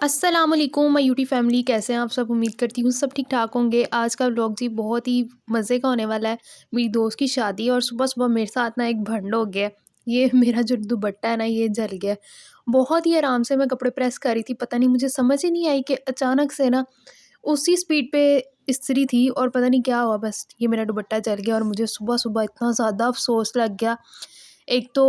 अस्सलाम वालेकुम my UT family, कैसे हैं आप सब। उम्मीद करती हूँ सब ठीक ठाक होंगे। आज का व्लॉग जी बहुत ही मज़े का होने वाला है। मेरी दोस्त की शादी है और सुबह सुबह मेरे साथ ना एक भंड हो गया। ये मेरा जो दुपट्टा है ना ये जल गया। बहुत ही आराम से मैं कपड़े प्रेस कर रही थी, पता नहीं मुझे समझ ही नहीं आई कि अचानक से ना उसी स्पीड पे इस्त्री थी और पता नहीं क्या हुआ, बस ये मेरा दुपट्टा जल गया और मुझे सुबह सुबह इतना ज़्यादा अफसोस लग गया। एक तो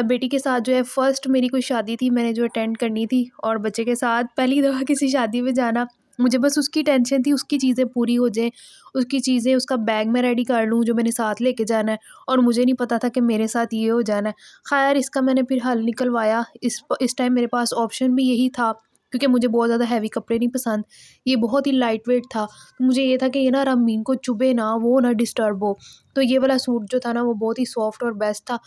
बेटी के साथ जो है फर्स्ट मेरी कोई शादी थी मैंने जो अटेंड करनी थी, और बच्चे के साथ पहली दफ़ा किसी शादी में जाना। मुझे बस उसकी टेंशन थी, उसकी चीज़ें पूरी हो जाएँ, उसकी चीज़ें उसका बैग मैं रेडी कर लूँ जो मैंने साथ लेके जाना है, और मुझे नहीं पता था कि मेरे साथ ये हो जाना है। ख़ैर इसका मैंने फिर हल निकलवाया। इस टाइम मेरे पास ऑप्शन भी यही था, क्योंकि मुझे बहुत ज़्यादा हैवी कपड़े नहीं पसंद। ये बहुत ही लाइट वेट था, तो मुझे ये था कि ये ना रमीन को चुभे ना, वो ना डिस्टर्ब हो। तो ये वाला सूट जो था ना वो बहुत ही सॉफ्ट और बेस्ट था,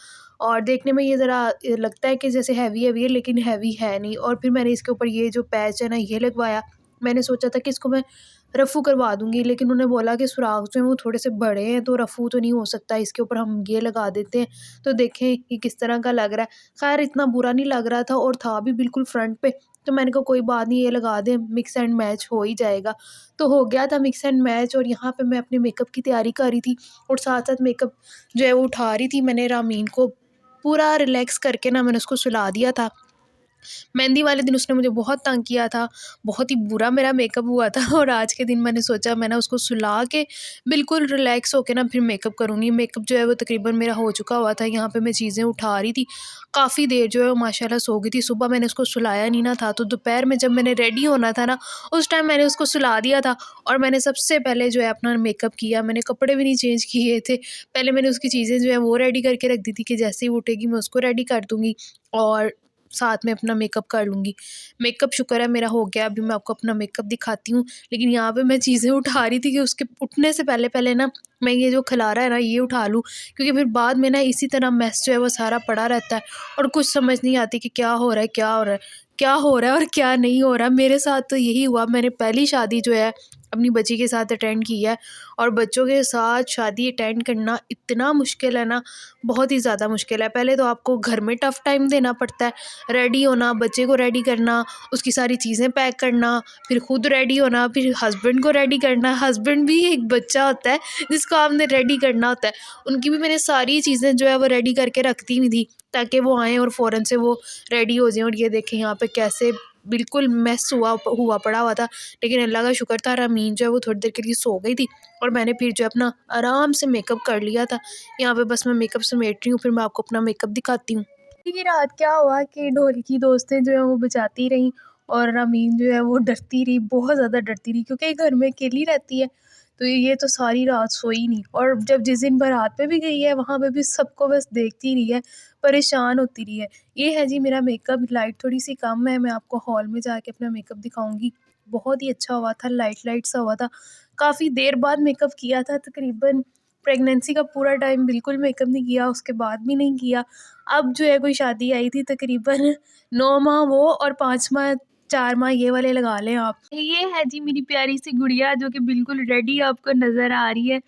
और देखने में ये ज़रा लगता है कि जैसे हैवी है लेकिन हैवी है नहीं। और फिर मैंने इसके ऊपर ये जो पैच है ना ये लगवाया। मैंने सोचा था कि इसको मैं रफ़ू करवा दूँगी, लेकिन उन्होंने बोला कि सुराख जो हैं वो थोड़े से बड़े हैं तो रफ़ू तो नहीं हो सकता, इसके ऊपर हम ये लगा देते हैं, तो देखें ये किस तरह का लग रहा है। ख़ैर इतना बुरा नहीं लग रहा था और था भी बिल्कुल फ्रंट पे, तो मैंने कहा कोई बात नहीं, ये लगा दें, मिक्स एंड मैच हो ही जाएगा। तो हो गया था मिक्स एंड मैच, और यहाँ पे मैं अपने मेकअप की तैयारी कर रही थी और साथ-साथ मेकअप जो है वो उठा रही थी। मैंने रामीन को पूरा रिलैक्स करके ना मैंने उसको सुला दिया था। मेहंदी वाले दिन उसने मुझे बहुत तंग किया था, बहुत ही बुरा मेरा मेकअप हुआ था और आज के दिन मैंने सोचा मैं ना उसको सुला के बिल्कुल रिलैक्स होके ना फिर मेकअप करूँगी। मेकअप जो है वो तकरीबन मेरा हो चुका हुआ था, यहाँ पे मैं चीज़ें उठा रही थी। काफ़ी देर जो है वो माशाल्लाह सो गई थी, सुबह मैंने उसको सुलाया नहीं ना था, तो दोपहर में जब मैंने रेडी होना था ना, उस टाइम मैंने उसको सुला दिया था। और मैंने सबसे पहले जो है अपना मेकअप किया, मैंने कपड़े भी नहीं चेंज किए थे। पहले मैंने उसकी चीज़ें जो है वो रेडी करके रख दी थी कि जैसे ही वो उठेगी मैं उसको रेडी कर दूँगी और साथ में अपना मेकअप कर लूँगी। मेकअप शुक्र है मेरा हो गया, अभी मैं आपको अपना मेकअप दिखाती हूँ। लेकिन यहाँ पे मैं चीज़ें उठा रही थी कि उसके उठने से पहले-पहले ना मैं ये जो खलारा है ना ये उठा लूँ, क्योंकि फिर बाद में ना इसी तरह मेस जो है वो सारा पड़ा रहता है और कुछ समझ नहीं आती कि क्या हो रहा है, क्या हो रहा है? क्या हो रहा है और क्या नहीं हो रहा। मेरे साथ तो यही हुआ, मैंने पहली शादी जो है अपनी बच्ची के साथ अटेंड की है, और बच्चों के साथ शादी अटेंड करना इतना मुश्किल है ना, बहुत ही ज़्यादा मुश्किल है। पहले तो आपको घर में टफ़ टाइम देना पड़ता है, रेडी होना, बच्चे को रेडी करना, उसकी सारी चीज़ें पैक करना, फिर खुद रेडी होना, फिर हस्बैंड को रेडी करना। हस्बैंड भी एक बच्चा होता है जिसको आपने रेडी करना होता है। उनकी भी मैंने सारी चीज़ें जो है वो रेडी करके रखती हुई थी, ताकि वो आएँ और फ़ौरन से वो रेडी हो जाएँ। और ये देखें यहाँ पे कैसे बिल्कुल मेस हुआ पड़ा हुआ था, लेकिन अल्लाह का शुक्र था रमीन जो है वो थोड़ी देर के लिए सो गई थी और मैंने फिर जो है अपना आराम से मेकअप कर लिया था। यहाँ पे बस मैं मेकअप समेट रही हूँ, फिर मैं आपको अपना मेकअप दिखाती हूँ। देखिए रात क्या हुआ कि ढोल की दोस्तें जो हैं वो बजाती रहीं और रमीन जो है वो डरती रही, बहुत ज़्यादा डरती रही, क्योंकि ये घर में अकेली रहती है। तो ये तो सारी रात सोई नहीं, और जब जिस दिन बारात पे भी गई है वहाँ पे भी सबको बस देखती रही है, परेशान होती रही है। ये है जी मेरा मेकअप, लाइट थोड़ी सी कम है, मैं आपको हॉल में जाके अपना मेकअप दिखाऊंगी। बहुत ही अच्छा हुआ था, लाइट लाइट सा हुआ था। काफ़ी देर बाद मेकअप किया था, तकरीबन प्रेगनेंसी का पूरा टाइम बिल्कुल मेकअप नहीं किया, उसके बाद भी नहीं किया। अब जो है कोई शादी आई थी, तकरीबन 9 माह वो और 5 माह 4 माह ये वाले लगा लें आप। ये है जी मेरी प्यारी सी गुड़िया जो कि बिल्कुल रेडी आपको नज़र आ रही है।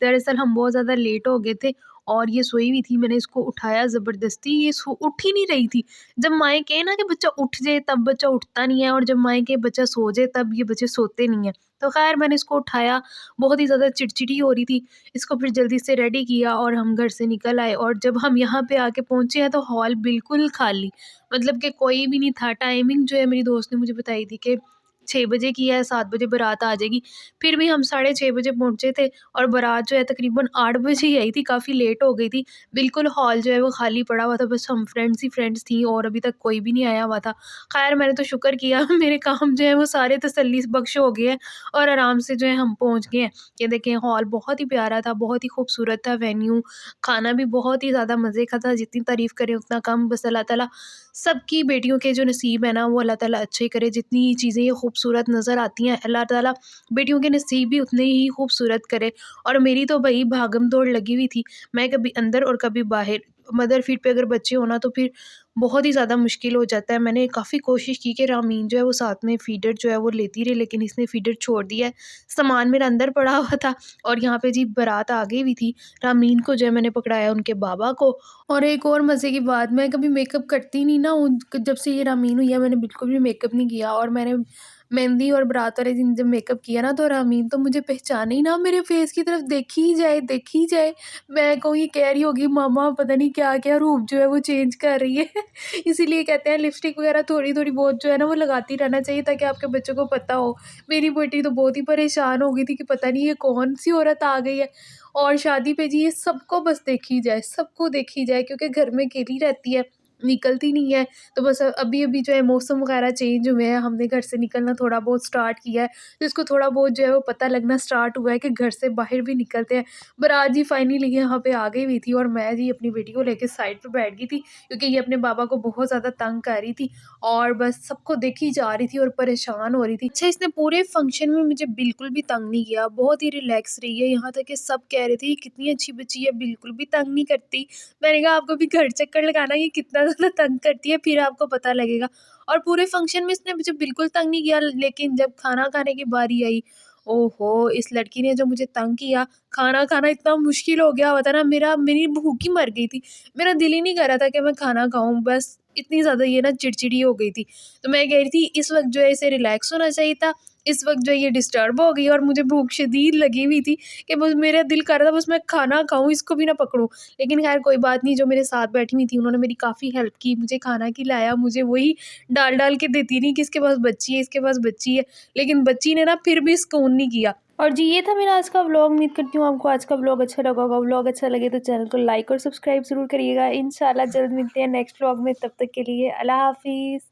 दरअसल हम बहुत ज़्यादा लेट हो गए थे और ये सोई हुई थी, मैंने इसको उठाया ज़बरदस्ती, ये उठ ही नहीं रही थी। जब माएँ कहें ना कि बच्चा उठ जाए तब बच्चा उठता नहीं है, और जब माएँ कहें बच्चा सो जाए तब ये बच्चे सोते नहीं हैं। तो ख़ैर मैंने इसको उठाया, बहुत ही ज़्यादा चिड़चिड़ी हो रही थी। इसको फिर जल्दी से रेडी किया और हम घर से निकल आए, और जब हम यहाँ पे आके पहुँचे हैं तो हॉल बिल्कुल खाली, मतलब कि कोई भी नहीं था। टाइमिंग जो है मेरी दोस्त ने मुझे बताई थी कि 6 बजे की है, 7 बजे बारात आ जाएगी। फिर भी हम साढ़े 6 बजे पहुँचे थे और बारात जो है तकरीबन 8 बजे ही आई थी, काफ़ी लेट हो गई थी। बिल्कुल हॉल जो है वो खाली पड़ा हुआ था, बस हम फ्रेंड्स ही फ्रेंड्स थी और अभी तक कोई भी नहीं आया हुआ था। ख़ैर मैंने तो शुक्र किया मेरे काम जो है वो सारे तसल्ली बख्श हो गए हैं और आराम से जो है हम पहुँच गए हैं। ये देखें हॉल बहुत ही प्यारा था, बहुत ही खूबसूरत था वेन्यू, खाना भी बहुत ही ज़्यादा मज़े का था, जितनी तारीफ़ करें उतना कम। बस अल्लाह ताला सबकी बेटियों के जो नसीब है ना वो अल्लाह ताला अच्छे करे। जितनी चीज़ें ये खूबसूरत नज़र आती हैं, अल्लाह ताला बेटियों के नसीब भी उतने ही खूबसूरत करे। और मेरी तो भई भागम दौड़ लगी हुई थी, मैं कभी अंदर और कभी बाहर, मदर फीड पे अगर बच्चे हो ना तो फिर बहुत ही ज़्यादा मुश्किल हो जाता है। मैंने काफ़ी कोशिश की कि रामीन जो है वो साथ में फ़ीडर जो है वो लेती रही, लेकिन इसने फ़ीडर छोड़ दिया है। सामान मेरा अंदर पड़ा हुआ था और यहाँ पे जी बारात आ गई हुई थी। रामीन को जो है मैंने पकड़ाया उनके बाबा को। और एक और मज़े की बात, मैं कभी मेकअप करती नहीं ना, उन जब से ये रामीन हुई है मैंने बिल्कुल भी मेकअप नहीं किया। और मैंने मेहंदी और बारात वाले दिन जब मेकअप किया ना तो रामीन तो मुझे पहचाने ही ना, मेरे फेस की तरफ देखी ही जाए, देखी ही जाए। मैं कहूँ ये कह रही होगी मम्मा पता नहीं क्या-क्या रूप जो है वो चेंज कर रही है। इसीलिए कहते हैं लिपस्टिक वगैरह थोड़ी-थोड़ी बहुत जो है ना वो लगाती रहना चाहिए ताकि आपके बच्चों को पता हो। मेरी बेटी तो बहुत ही परेशान हो गई थी कि पता नहीं ये कौन-सी औरत आ गई है। और शादी पे जी ये सबको बस देखी जाए, सबको देखी जाए क्योंकि घर में अकेली रहती है, निकलती नहीं है। तो बस अभी-अभी जो है मौसम वगैरह चेंज हुए हैं, हमने घर से निकलना थोड़ा बहुत स्टार्ट किया है, तो इसको थोड़ा बहुत जो है वो पता लगना स्टार्ट हुआ है कि घर से बाहर भी निकलते हैं। बारात जी फाइनली यहाँ पे आ गई हुई थी और मैं जी अपनी बेटी को लेके साइड पे बैठ गई थी क्योंकि ये अपने बाबा को बहुत ज़्यादा तंग कर रही थी और बस सबको देखी जा रही थी और परेशान हो रही थी। अच्छा, इसने पूरे फंक्शन में मुझे बिल्कुल भी तंग नहीं किया, बहुत ही रिलैक्स रही है, यहाँ तक कि सब कह रहे थे ये कितनी अच्छी बच्ची है, बिल्कुल भी तंग नहीं करती। मैंने कहा आपको भी घर चक्कर लगाना, ये कितना ज़्यादा तंग करती है फिर आपको पता लगेगा। और पूरे फंक्शन में इसने मुझे बिल्कुल तंग नहीं किया, लेकिन जब खाना खाने की बारी आई, ओहो! इस लड़की ने जो मुझे तंग किया, खाना खाना इतना मुश्किल हो गया हुआ था ना, मेरी भूख ही मर गई थी। मेरा दिल ही नहीं कर रहा था कि मैं खाना खाऊँ, बस इतनी ज़्यादा ये ना चिड़चिड़ी हो गई थी। तो मैं कह रही थी इस वक़्त जो है इसे रिलैक्स होना चाहिए था, इस वक़्त जो है ये डिस्टर्ब हो गई और मुझे भूख शदीद लगी हुई थी कि बस मेरा दिल कर रहा था बस मैं खाना खाऊँ, इसको भी ना पकड़ूँ। लेकिन ख़ैर कोई बात नहीं, जो मेरे साथ बैठी हुई थी उन्होंने मेरी काफ़ी हेल्प की, मुझे खाना खिलाया, मुझे वही डाल-डाल के देती रहीं कि इसके पास बच्ची है, इसके पास बच्ची है। लेकिन बच्ची ने ना फिर भी सुकून नहीं किया। और जी ये था मेरा आज का व्लॉग। उम्मीद करती हूँ आपको आज का व्लॉग अच्छा लगा होगा। व्लॉग अच्छा लगे तो चैनल को लाइक और सब्सक्राइब ज़रूर करिएगा। इंशाल्लाह जल्द मिलते हैं नेक्स्ट व्लॉग में, तब तक के लिए अल्लाह हाफ़िज़।